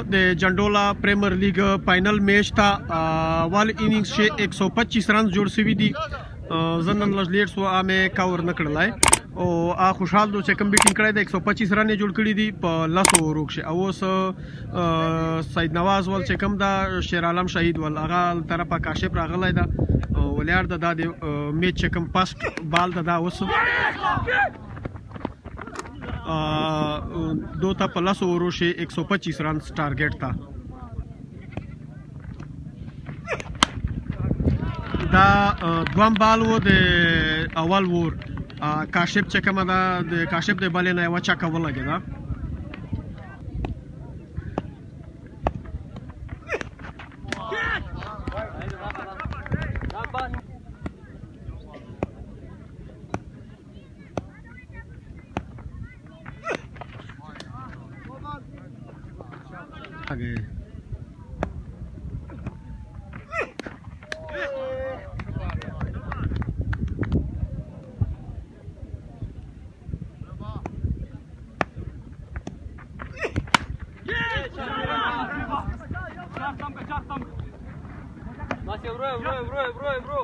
जंडोला premiere league final match था वाल innings से 125 रन जोड़ सवी दी जनन लेट सो आ में कवर न कड़लाय और आ खुशहाल दो चेकम बैटिंग कराई 125 रन जोड़ कड़ी दी लस ओवर से अवोस सईद नवाज वाल चेकम दा शेर आलम शहीद वाल आगा तरफ काशिफ रागलाय दा वलियार दा दे मैच चेकम फर्स्ट बाल दा वस दो था प्लस ओवरों से 125 रन टारगेट था दा द्वम बाल वो दे अवल वोर काशिफ चेकम दा दे काशिफ दे बाले ना वचा का वला गेदा आगे bro.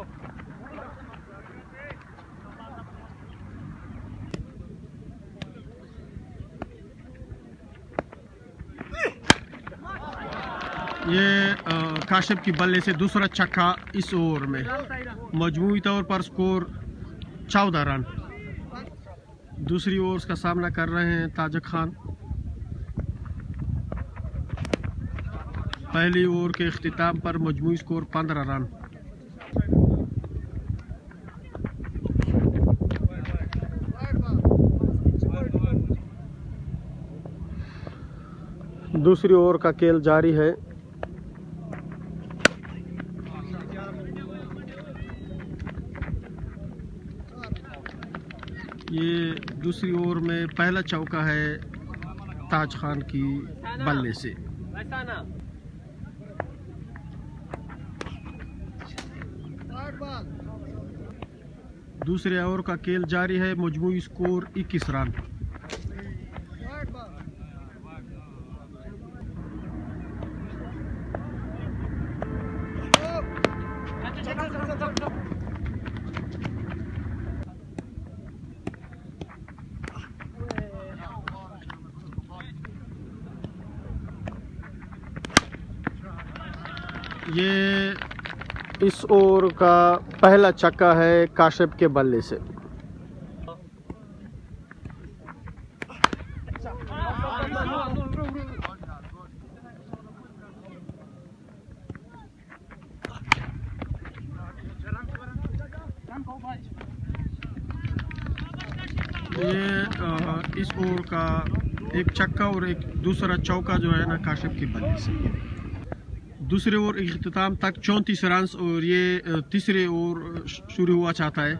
ये काशिफ की बल्ले से दूसरा छक्का इस ओवर में मजमूई तौर पर स्कोर 14 रन। दूसरी ओवर का सामना कर रहे हैं ताजक खान। पहली ओवर के इख्तिताम पर मजमूई स्कोर 15 रन। दूसरी ओवर का खेल जारी है। ये दूसरी ओवर में पहला चौका है ताज खान की बल्ले से। दूसरे ओवर का खेल जारी है। मजमूई स्कोर 21 रन। ये इस ओवर का पहला छक्का है काशिफ के बल्ले से। ये इस ओवर का एक छक्का और एक दूसरा चौका जो है ना काशिफ की बल्ले से। दूसरे ओवर इख्तिताम तक 34 रन और ये तीसरे ओवर शुरू हुआ चाहता है।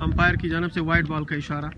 अंपायर की जानिब से वाइड बॉल का इशारा।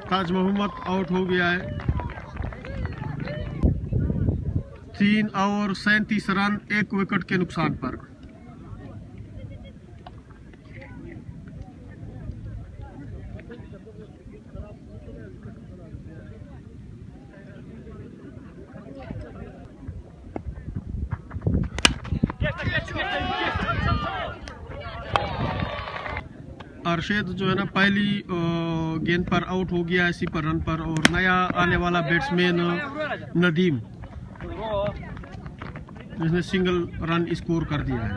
ताज मोहम्मद आउट हो गया है। 3 ओवर 37 रन 1 विकेट के नुकसान पर। अरशद जो है ना पहली गेंद पर आउट हो गया इसी पर रन पर। और नया आने वाला बैट्समैन नदीम। जिसने सिंगल रन स्कोर कर दिया है।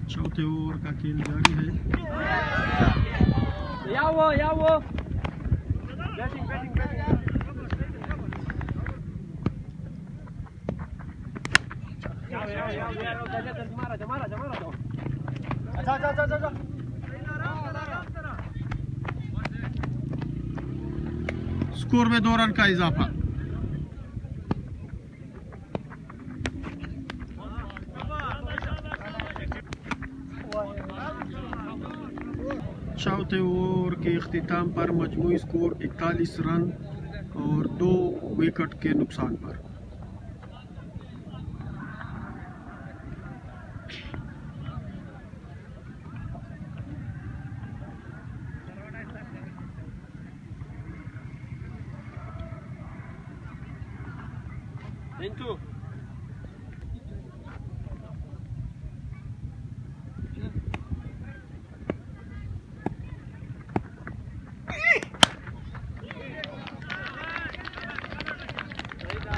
चौथे ओवर का खेल जारी है। स्कोर में 2 रन का इजाफा। चौथे ओवर के इख्तिताम पर मजमूई स्कोर 41 रन और 2 विकेट के नुकसान पर।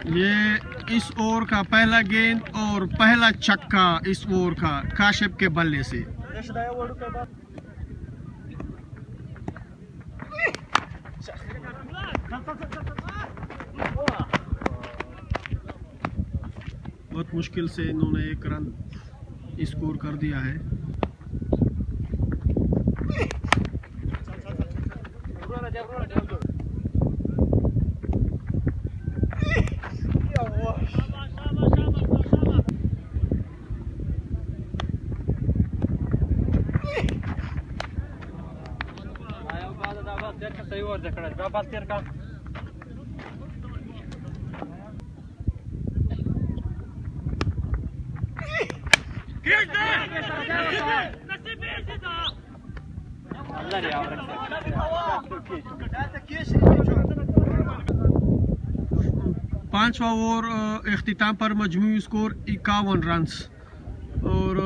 ये इस ओवर का पहला गेंद और पहला छक्का इस ओवर का काशिफ के बल्ले से। बहुत मुश्किल से इन्होंने 1 रन स्कोर कर दिया है। पांचवा ओवर इख्तिताम पर मजमूई स्कोर 51 रन और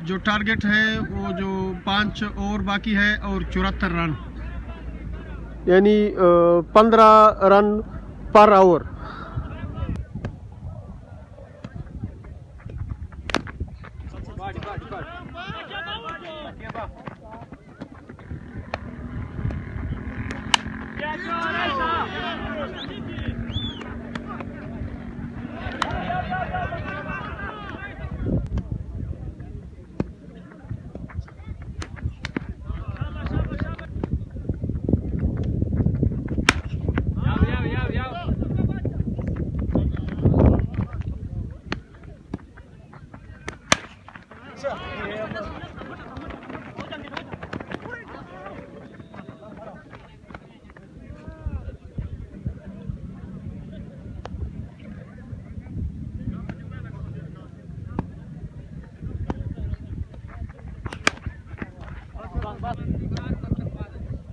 जो टारगेट है वो जो 5 ओवर बाकी है और 74 रन यानी 15 रन पर ओवर।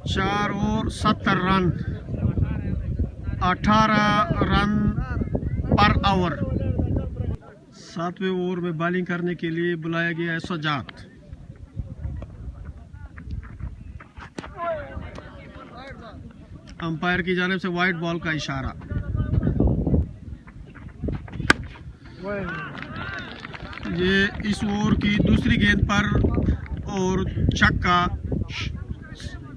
चार ओवर 70 रन 18 रन पर ओवर। 7वें ओवर में बॉलिंग करने के लिए बुलाया गया है सजाद। अंपायर की जानिब से वाइड बॉल का इशारा। ये इस ओवर की दूसरी गेंद पर और छक्का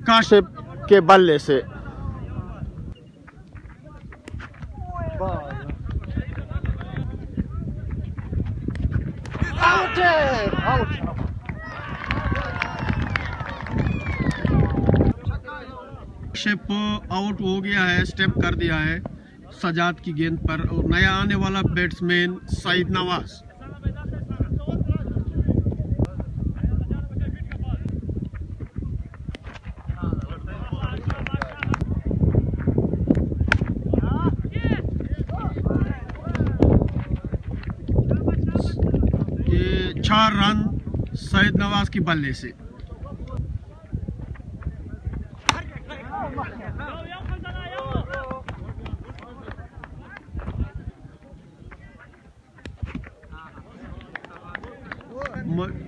काशिफ के बल्ले से। काशिफ आउट हो गया है, स्टेप कर दिया है सजाद की गेंद पर और नया आने वाला बैट्समैन सईद नवाज। ये 4 रन सईद नवाज की बल्ले से।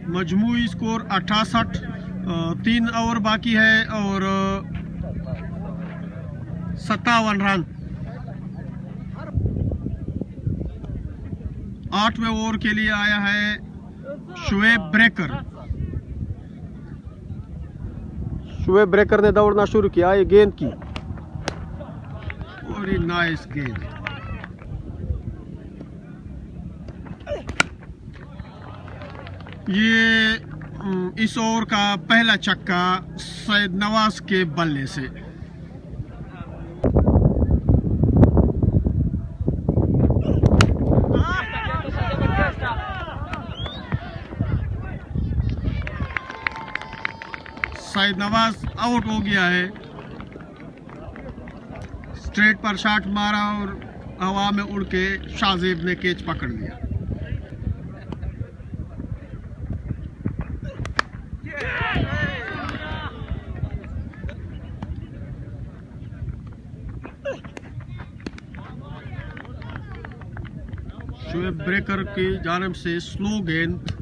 मजमूई स्कोर 68, 3 ओवर बाकी है और 57 रन। 8वें ओवर के लिए आया है शुएब ब्रेकर। शुएब ब्रेकर ने दौड़ना शुरू किया, ये गेंद की और ये नाइस गेंद। ये इस ओवर का पहला छक्का सैयद नवाज के बल्ले से। सैयद नवाज आउट हो गया है। स्ट्रेट पर शॉट मारा और हवा में उड़ के शाहजेब ने कैच पकड़ लिया। शुएब ब्रेकर की जानिब से स्लो गेंद।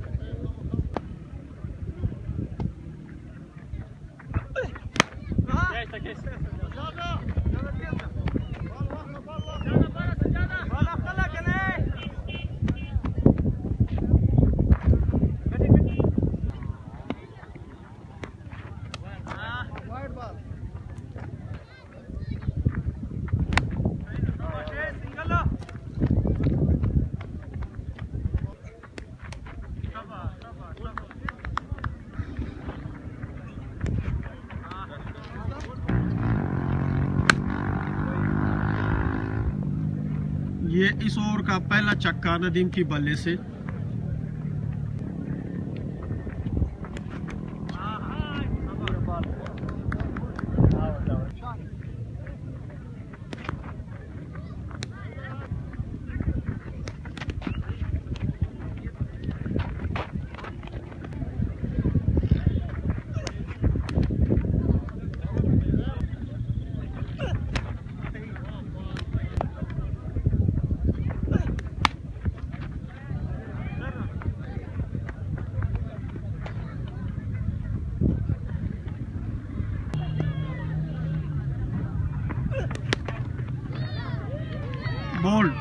ये इस ओवर का पहला छक्का नदीम की बल्ले से। बोल्ड